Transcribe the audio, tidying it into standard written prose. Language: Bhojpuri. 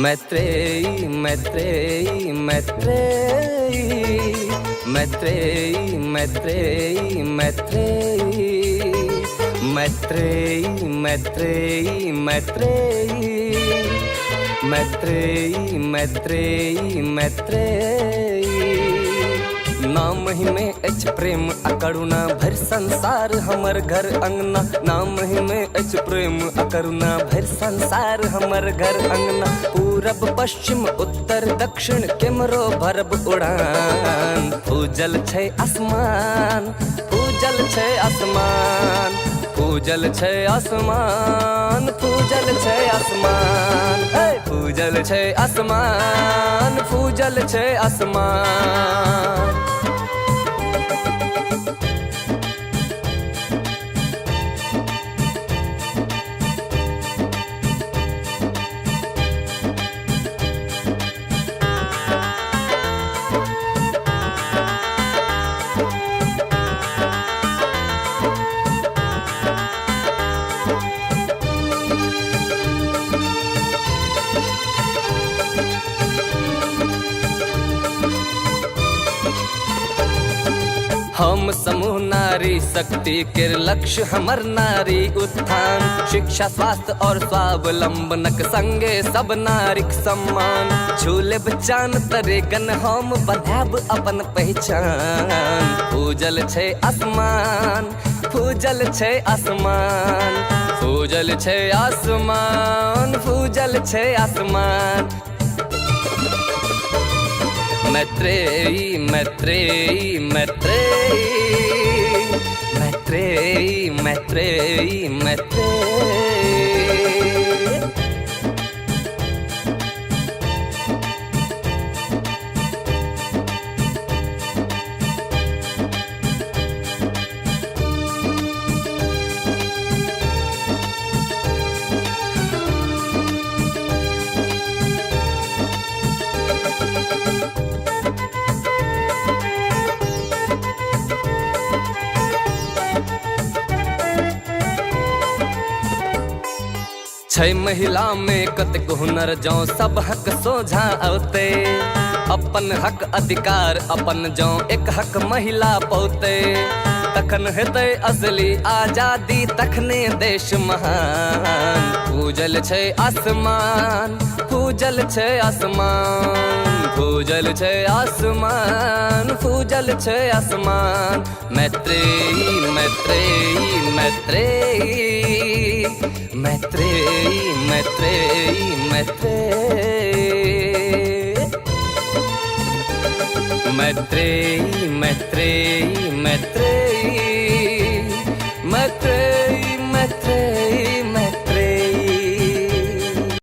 मैत्रेयी मैत्रेयी मैत्रेयी मैत्रेयी मैत्रेयी मैत्रेयी मैत्रेयी मैत्रेयी मैत्रेयी मैत्रेयी मैत्रेयी मैत्रेयी। नाम ही में एच प्रेम अकरुणा भर संसार हमर घर अंगना। नाम ही में एच प्रेम अकरुणा भर संसार हमर घर अंगना। पूरब पश्चिम उत्तर दक्षिण केमरो भरब उड़ान। पूजल छै आसमान पूजल छै आसमान पूजल छै आसमान पूजल छै आसमान पूजल छै आसमान पूजल छै आसमान। हम समूह नारी शक्ति के लक्ष्य हमर नारी उत्थान। शिक्षा स्वास्थ्य और स्वावलंबनक संगे सब नारिक सम्मान। झूले बचान तरेगन हम बढ़ाब अपन पहचान। पूजल छै आसमान पूजल छै आसमान पूजल छै आसमान पूजल छै आसमान। मैत्रेयी मैत्रेयी मैत्रेयी मैत्रेयी मैत्रेयी मैत्रेयी। छै महिला में कतेक हुनर जौ सब हक सोझा औते। अपन हक अधिकार अपन जौ एक हक महिला पौते। तखन हेतै असली आजादी तखने देश महान। पूजल छै आसमान पूजल छै आसमान पूजल छै आसमान पूजल छै आसमान। मैत्रेयी मैत्रेयी मैत्रेयी मैत्रेयी मैत्रेयी मैत्रेयी मैत्रेयी मैत्रेयी मैत्रेयी।